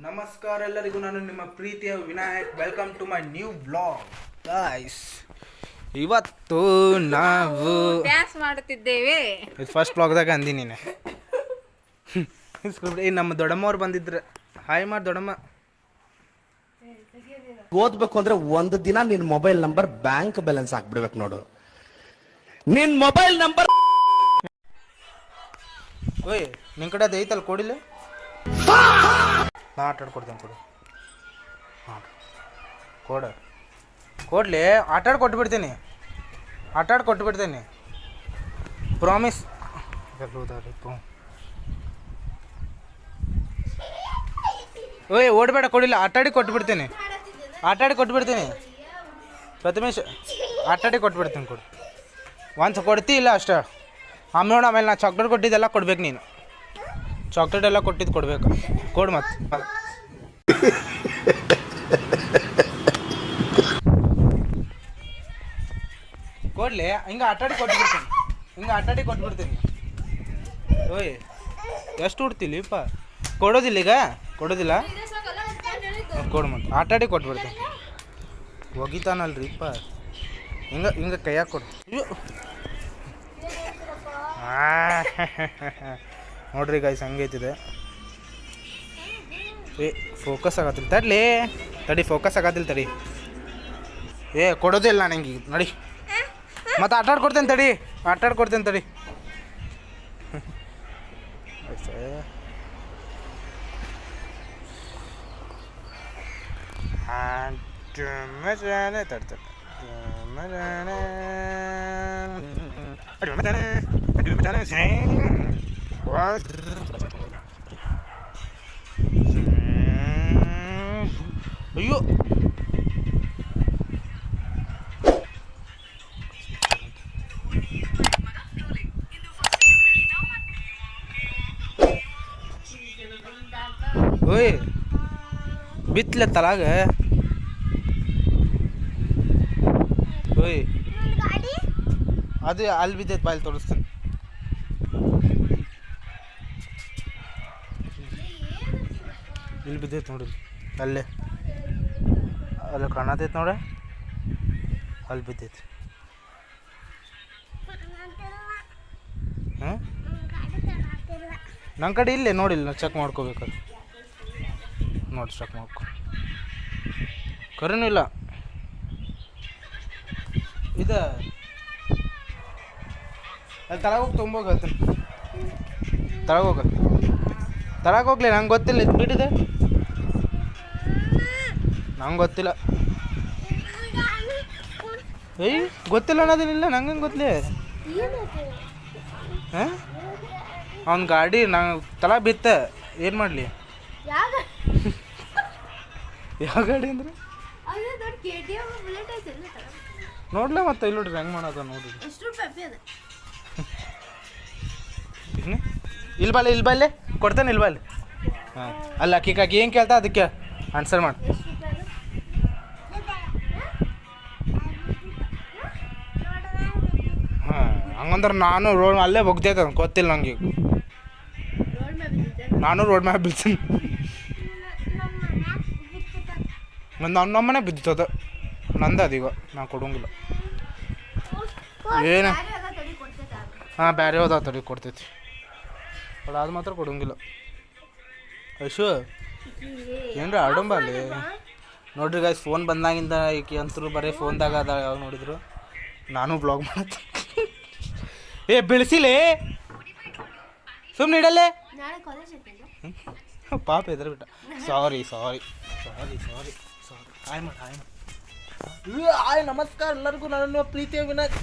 ನಮಸ್ಕಾರ ಎಲ್ಲರಿಗೂ, ನಾನು ನಿಮ್ಮ ಪ್ರೀತಿಯ Vinayak. Welcome to my new vlog guys. ಇವತ್ತು ನಾವು ಡ್ಯಾನ್ಸ್ ಮಾಡುತ್ತಿದ್ದೇವೆ. ಫಸ್ಟ್ ವ್ಲಾಗ್ದಾಗ ಅಂದಿ ನೀನು. ನಮ್ಮ ದೊಡ್ಡಮ್ಮವ್ರು ಬಂದಿದ್ರು. ಹಾಯ್ ಮಾಡಿ ದೊಡ್ಡಮ್ಮ. ಓದ್ಬೇಕು ಅಂದ್ರೆ ಒಂದು ದಿನ ನಿನ್ ಮೊಬೈಲ್ ನಂಬರ್ ಬ್ಯಾಂಕ್ ಬ್ಯಾಲೆನ್ಸ್ ಹಾಕ್ಬಿಡ್ಬೇಕು ನೋಡು. ನಿನ್ ಮೊಬೈಲ್ ನಂಬರ್ ಓಯ್ ನಿನ್ ಕಡೆ ಅದು ಐತಲ್ಲ ಕೊಡಿಲ್ಲ, ನಾ ಆಟಾಡ್ಕೊಡ್ತೇನೆ. ಕೊಡು, ಹಾಂ ಕೊಡ, ಕೊಡ್ಲಿ. ಕೊಟ್ಬಿಡ್ತೀನಿ, ಕೊಟ್ಬಿಡ್ತೀನಿ. ಪ್ರಾಮಿಸ್. ಓಯ್ ಓಡಬೇಡ, ಕೊಡಿಲ್ಲ. ಕೊಟ್ಬಿಡ್ತೀನಿ. ಕೊಟ್ಬಿಡ್ತೀನಿ. ಪ್ರತಿಮೇಶ್ ಕೊಟ್ಬಿಡ್ತೀನಿ. ಕೊಡು ಒಂದ್ಸ ಕೊಡ್ತಿ ಇಲ್ಲ ಅಷ್ಟೇ. ಆಮೇಲೆ ನೋಡು, ಆಮೇಲೆ ನಾ ಚಾಕ್ಲೇಟ್ ಕೊಟ್ಟಿದ್ದೆಲ್ಲ ಕೊಡ್ಬೇಕು. ನೀನು ಚಾಕ್ಲೇಟ್ ಎಲ್ಲ ಕೊಟ್ಟಿದ್ದು ಕೊಡ್ಬೇಕು. ಕೊಡು ಮತ್ತೆ. ಕೊಡ್ಲಿ. ಹಿಂಗೆ ಕೊಟ್ಬಿಡ್ತೀನಿ. ಓಯ್ ಎಷ್ಟು ಉಡ್ತಿಲ್ಲಿಪ್ಪ. ಕೊಡೋದಿಲ್ಲ ಈಗ, ಕೊಡೋದಿಲ್ಲ. ಕೊಡು ಮತ್ತೆ. ಕೊಟ್ಬಿಡ್ತೀನಿ. ಒಗಿತಾನಲ್ರಿಪ್ಪ. ಹಿಂಗೆ ಕೈಯಾಗ ಕೊಡು. ನೋಡ್ರಿ ಗಾಯ್ಸ್, ಹಂಗೈತಿದೆ. ಫೋಕಸ್ ಆಗತ್ತಿಲ್ಲ ತಡಿ. ಫೋಕಸ್ ಆಗತ್ತಿಲ್ಲ ತಡಿ. ಕೊಡೋದಿಲ್ಲ ನಂಗೆ. ನೋಡಿ ಮತ್ತೆ ಆಟಾಡ್ಕೊಡ್ತೇನೆ ತಡಿ. ಅಯ್ಯೋ, ಓಯ್ ಬಿತ್ತಲೆ ತಲಾಗ. ಓಯ್ ಅದು ಅಲ್ಲಿ ಬಿದ್ದೈತೆ, ಬಾಯಲ್ಲಿ ತೋರಿಸ್ತೀನಿ. ಇಲ್ಲಿ ಬಿದ್ದೈತೆ ನೋಡಿ, ಅಲ್ಲೇ ಕಾಣತೈತೆ ನೋಡ್ರಿ, ಅಲ್ಲಿ ಬಿದ್ದೈತೆ. ಹಾಂ ನನ್ನ ಕಡೆ ಇಲ್ಲೇ ನೋಡಿಲ್ಲ, ಚೆಕ್ ಮಾಡ್ಕೋಬೇಕದು. ನೋಡಿ ಚೆಕ್ ಮಾಡ್ಕೊ. ಕರೆನೂ ಇಲ್ಲ ಇದು. ಅಲ್ಲಿ ತಳಗೋಗಿ ತುಂಬೋಗಿ ಹೇಳ್ತೀನಿ. ತಳಗೋಗ್ಲಿ. ನಂಗೆ ಗೊತ್ತಿಲ್ಲ, ಇದು ಬಿಟ್ಟಿದೆ. ನಂಗೆ ಗೊತ್ತಿಲ್ಲ. ಗೊತ್ತಿಲ್ಲ ಅನ್ನೋದೇನಿಲ್ಲ, ನಂಗೆ ಗೊತ್ತಿಲ್ಲ. ಹಾಂ ಅವ್ನ ಗಾಡಿ ನಂಗೆ ತಳ ಬಿತ್ತ. ಏನು ಮಾಡಲಿ? ಯಾವ ಗಾಡಿ ಅಂದ್ರೆ ನೋಡ್ಲ. ಮತ್ತೆ ಇಲ್ಲಿ ನೋಡ್ರಿ ಹೆಂಗೆ ಮಾಡೋದ ನೋಡ್ರಿ. ಇಲ್ಲಿ ಬಾಲೆ ಕೊಡ್ತೇನೆ. ಇಲ್ಲಿ ಬಾಲೆ. ಹಾಂ ಅಲ್ಲ, ಅಕ್ಕಿಕಾಕಿ ಏನು ಕೇಳ್ತಾ ಅದಕ್ಕೆ ಆನ್ಸರ್ ಮಾಡಿ. ಹಾಂ ಹಂಗಂದ್ರೆ ನಾನು ರೋಡ್ ಅಲ್ಲೇ ಹೋಗ್ತೈತೆ, ಗೊತ್ತಿಲ್ಲ ನಂಗೆ. ನಾನು ರೋಡ್ ಮ್ಯಾಪ್ ಬಿಡ್ತೀನಿ. ನಮ್ಮನೆ ಬಿದ್ದದ ನಂದು ಅದೀಗ. ನಾ ಕೊಡೋಂಗಿಲ್ಲ. ಏನು? ಹಾಂ ಬೇರೆ ಹೋದ ತಡಿ ಕೊಡ್ತೈತಿ. ಅದು ಮಾತ್ರ ಕೊಡೋಂಗಿಲ್ಲ. ಅಶು ಏನ್ರಿ ಆಡಂಬ ಅಲ್ಲಿ ನೋಡ್ರಿ ಗಾಯ್ಸ್. ಫೋನ್ ಬಂದಾಗಿಂದ ಈಕೆ ಅಂತರೂ ಬರೀ ಫೋನ್ದಾಗ ಅದ. ಯಾವಾಗ ನೋಡಿದ್ರು ನಾನು ಬ್ಲಾಗ್ ಮಾಡತ್ತೆ. ಬಿಳಿಸಿಲೇ ಸುಮ್ಮನೆ ಇಡಲ್ಲೇ. ಪಾಪ ಎದ್ರ ಬಿಟ್ಟ. ಸಾರಿ. ಹಾಯ್ ನಮಸ್ಕಾರ ಎಲ್ಲರಿಗೂ, ನಾನು ಪ್ರೀತಿಯ ವಿನಾಯಕ್.